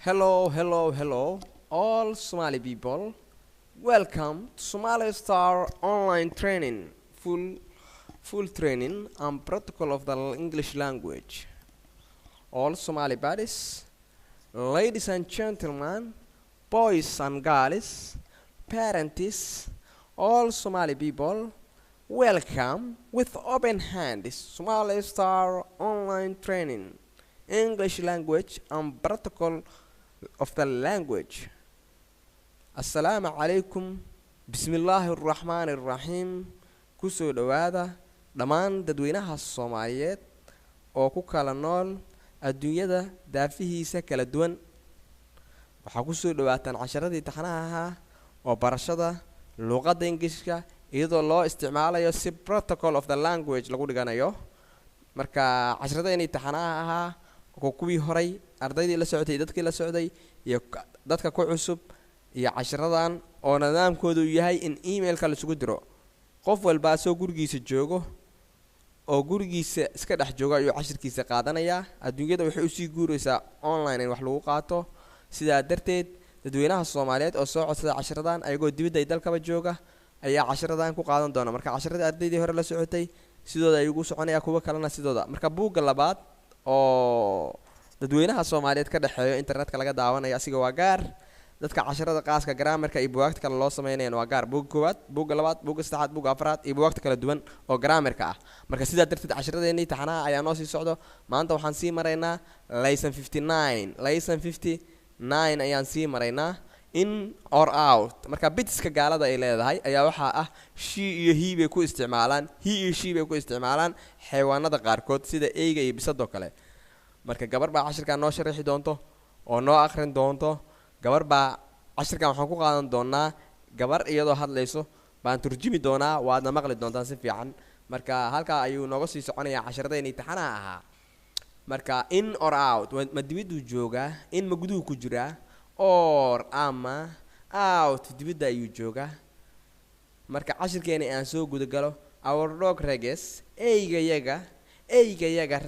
Hello, all Somali people. Welcome to Somali Star Online Training, full training and protocol of the English language. All Somali buddies, ladies and gentlemen, boys and girls, parents, all Somali people, welcome with open hands. Somali Star Online Training, English language and protocol of the language. Assalamu alaikum. Bismillahir Rahmanir Rahim. Kusoo dhawaada dhammaan dadweynaha Soomaaliyeed oo ku kala nool adduunyada daafihiisa kala duwan. Waxa ku soo dhawaataan casharadii taxanaha ahaa oo barashada luqadda Ingiriiska iyadoo loo isticmaalayo si protocol of the language lagu dhiganayo. Marka casharadeenii taxanaha ahaa kuwii horay ardaydii la socotay dadkii la socday iyo dadka ku cusub iyo casharadan oo nidaamkoodu yahay in emailka la isugu diro qof walba soo gurigiisa joogo oo gurigiisa iska dhex jooga iyo cashirkiisa qaadanaya adduunyada waxay u sii guuraysaa online in wax lagu qaato sida darteed dadweynaha Soomaaliyeed oo soo codsada casharadan ayagoo dibadda dalkaba jooga ayaa casharadan ku qaadan doona marka casharada ardaydii hore la socotay sidooda ay ugu soconaya kuwa kalena sidooda marka buugga labaad oo dadweynaha Soomaaliyeed ka dhaxeeyo internetka laga daawanayo asiga waa gaar dadka casharada qaaska grammarka iyo buugaagta kale loo sameeyay waa gaar buug koowaad buug labaad buug saddexaad buug afraad iyo buugaagta kala duwan oo grammarka ah marka sidaa darteed casharadeennii taxanaha ayaa noo sii socdo maanta waxaan sii maraynaa lesson 59 ayaan sii maraynaa in or out marka bitiska gaalada ay leedahay ayaa waxa ah she iyo he bay ku isticmaalaan he iyo she bay ku isticmaalaan xayawaanada qaarkood sida eeyga iyo bisado kale marka gabar baa cashirka noo sharaxi doonto oo noo akhrin doonto gabar baa cashirkan waxaan ku qaadan doonaa gabar iyadoo hadlayso baan turjumi doonaa waadna maqli doontaan si fiican marka halka ayuu nooga sii soconayaa casharadeenii taxanaha ahaa marka in or out ma dibaddu joogaa in ma guduhu ku jiraa or ama out dibadda ayuu joogaa marka cashirkeena aan soo guda galo our dog Regis eyga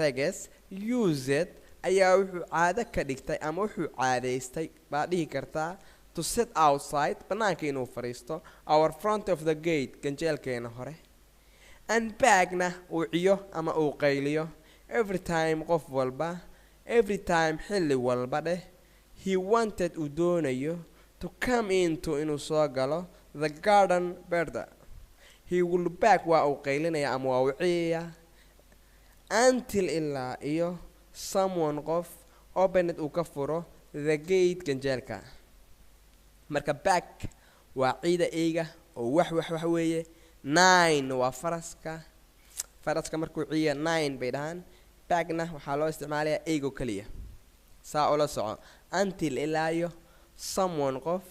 Regis used ayaa wuxuu caado ka dhigtay ama wuxuu caadeystay baa dhihi kartaa to sit outside banaanka inuu fariisto our front of the gate ganjeelkeena hore and bagna uu ciyo ama uu qayliyo every time xilli walba dheh he wanted uu doonayo to come into inuu soo galo the garden birda he will back waa uu qaylinaya ama waa uu ciya until ilaa iyo someone qof opened uu ka furo the gate ganjeelka marka back waa ciida eeyga oo wax weeye 9 waa faraska markuu ciya 9 bay dhahan backna waxaa loo isticmaalayaa eeygo kaliya saa oo la soco until ilaa iyo someone qof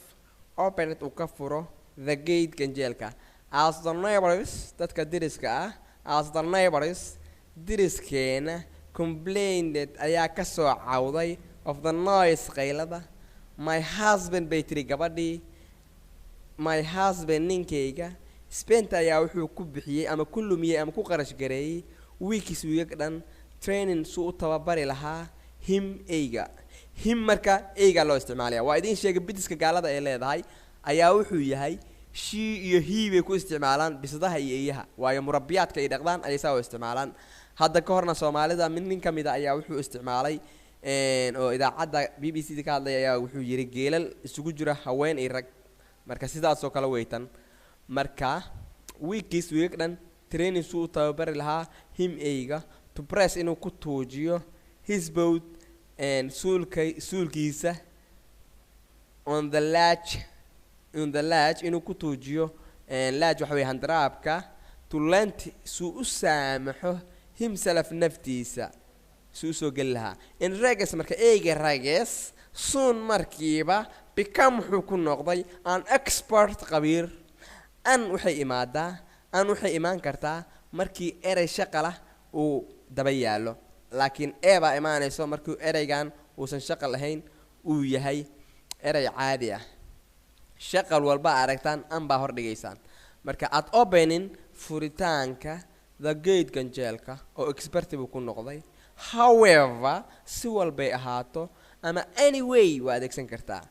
opened uu ka furo the gate ganjeelka as the neighbors dadka deriska ah as the neighbors deriskeena complained ayaa ka soo cawday of the noise qaylada my husband bay tiri gabadhii my husband ninkayga spent ayaa wuxuu ku bixiyay ama ku lumiyay ama ku qarash gareeyay weeks dhan training suu u tababari lahaa him marka eyga loo isticmaalaya waa idin sheegay bitiska gaalada ay leedahay ayaa wuxuu yahay she iyo he bay ku isticmaalaan bisadaha iyo eeyaha waayo murabbiyaadka ay dhaqdaan ay saa u isticmaalaan hadda ka horna Soomaalida nin kamid ayaa wuxuu isticmaalay oo idaacadda BBC ka hadlay ayaa wuxuu yiri geelal isugu jira haween iyo rag marka sidaas oo kala weytan marka weeks dhan training suu tababari lahaa him eyga to press inuu ku toojiyo his boat and suulkiisa on the latch inuu ku toojiyo latch waxa weeye handaraabka to lent suu u saamaxo himself naftiisa suu soo gali lahaa in Regis marka eeyga Regis soon markiiba become wuxuu ku noqday an expert qabiir waxay imaan kartaa markii erey shaqala uu daba yaalo laakiin eeba imaanayso markii ereygan uusan shaqal lahayn uu yahay erey caadi ah shaqal walba aragtaan baa hor dhigaysaan marka at opening furitaanka the gate ganjeelka oo expert buu ku noqday however si walbay ahaato ama anyway waa adeegsan kartaa.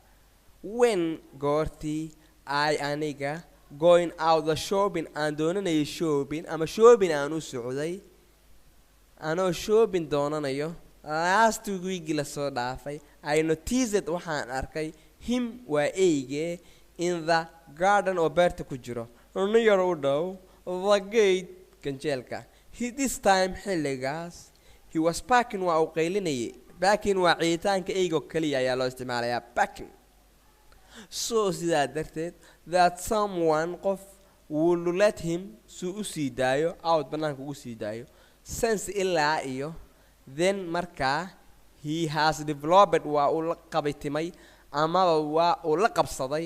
When goortii I aniga going out the shopping aan doonanayo shopping ama shopping aan u socday anoo shopping doonanayo last week la soo dhaafay I noticed waxaan arkay him waa eeyge in the garden oo beerta ku jiro near u dhow the gate ganjeelka. This time xilligaas he was packing waa uu qaylinayay. Packing waa ciitaanka eeygo kaliya ayaa loo isticmaalayaa packing. So sidaa darteed that someone qof will let him suu u sii daayo out banaanka ugu sii daayo since ilaa iyo then markaa he has developed waa uu la qabitimay amaba waa uu la qabsaday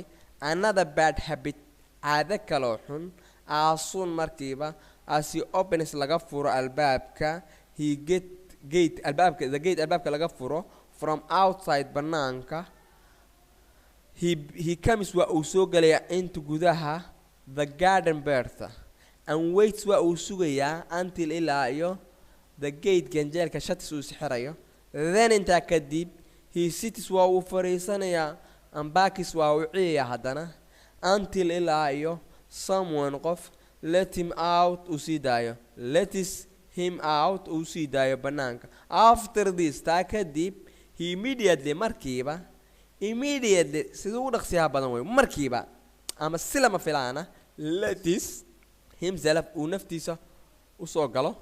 another bad habit caado kaloo xun as soon markiiba as he opens laga furo albaabka he gate albaabka laga furo from outside banaanka he comes waa uu soo galaya inta gudaha the garden beerta and waits waa uu sugayaa until ilaa iyo the gate ganjeelka shatis uu sixirayo. Then intaa kadib he sits waa uu fariisanayaa and backis waa uu ciyayaa haddana until ilaa iyo someone qof let him out uu sii daayo him out uu sii daayo banaanka. After this taa kadib he immediately markiiba siduu u dhaqsiyaha badan way markiiba ama si lama filaana letis himself uu naftiisa u soo galo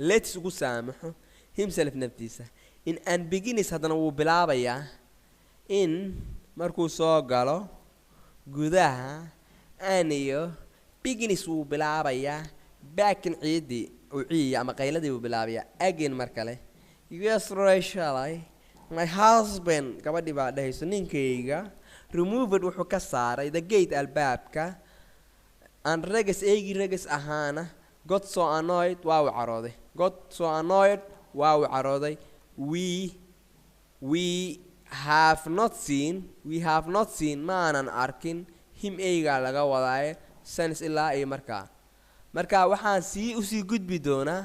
letis ugu saamaxo himself naftiisa in and begins haddana wuu bilaabayaa in markuu soo galo gudaha aniyo begins wuu bilaabayaa backin ciidii uu ciiya ama qayladii wuu bilaabayaa again mar kale. Yesterday shalay my husband gabadhii baa dhahayso ninkayga removed wuxuu ka saaray the gate albaabka and regas ahaana got so annoyed waa uu carooday we have not seen maanan arkin him eeyga laga wadaaye since ilaa iyo markaa waxaan usii gudbi doonaa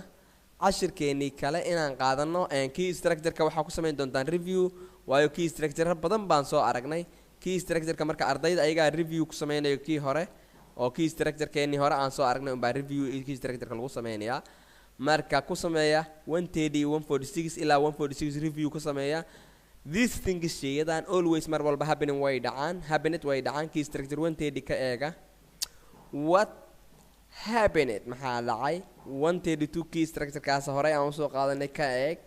cashirkeennii kale inaan qaadano key structure-ka waxaa ku samayn doontaan review waayo key structure badan baan soo aragnay. key structure-ka marka ardayda ayagaa review ku sameynayo kii hore oo key structure-keennii hore aan soo aragnay unbaa review key structure-ka lagu sameynayaa. marka ku sameeya 130 146 ilaa 146 review ku sameeya. These things sheegan always mar walba happening way dhacaan key structure 130 ka eega what happened maxaa dhacay 132 key structure kaas hore aan soo qaadanay ka eeg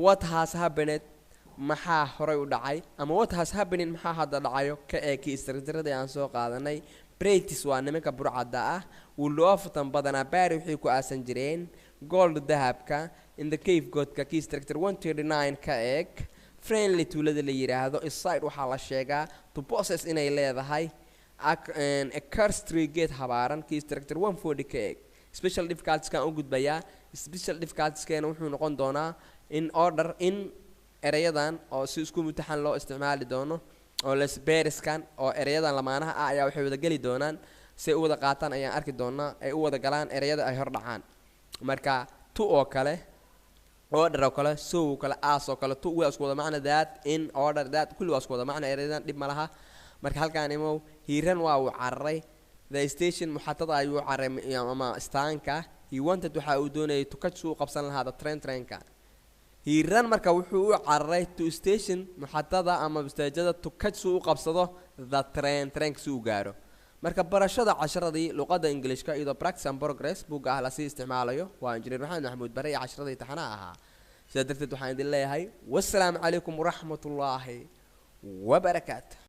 what has happened maxaa hore u dhacay ama what has happened maxaa hadda dhacayo ka eeg key structure aan soo qaadanay. Practice waa nimanka burcada ah wuloftan badanaa baari wixii ku aasan jireen gold dahabka in the cave godka key structure 139 ka eeg. Friendly tuulada la yiraahdo side waxaa la sheegaa to possess inay leedahay a cursed tree gate habaaran key structure 140 ka eeg. Special difficulties kan u gudbayaa special difficulties keena wuxuu noqon doonaa in order in erayadan oo si isku mutaxan loo isticmaali doono oo les beeriskan oo erayadan lamaanaha ah ayaa waxay wada gali doonaan si u wada qaataan ayaan arki doonaa ay u wada galaan erayada ay hor dhacaan. marka to oo kale order oo kale so oo kale as oo kale to waa isku wada macna that in order that kulli waa isku wada macna erayadan dib malaha. marka halkaan imo hiiran waa uu cararay the station muxatada ayuu caray ama staanka he wanted waxa uu doonayay to catch uu qabsan lahaa trainka. hiiran marka wuxuu u cararay to station muxatada ama staajada to catch uu qabsado the train si uu gaaro. marka barashada casharadii luqadda Englishka iyo practice and progress buug ah la sii isticmaalayo waa injineer Maxamed Maxamuud Bare casharadii taxanaha ahaa. sidaa darteed waxaan idin leeyahay wassalaamu calaykum waraxmatullaahi wabarakaatuh.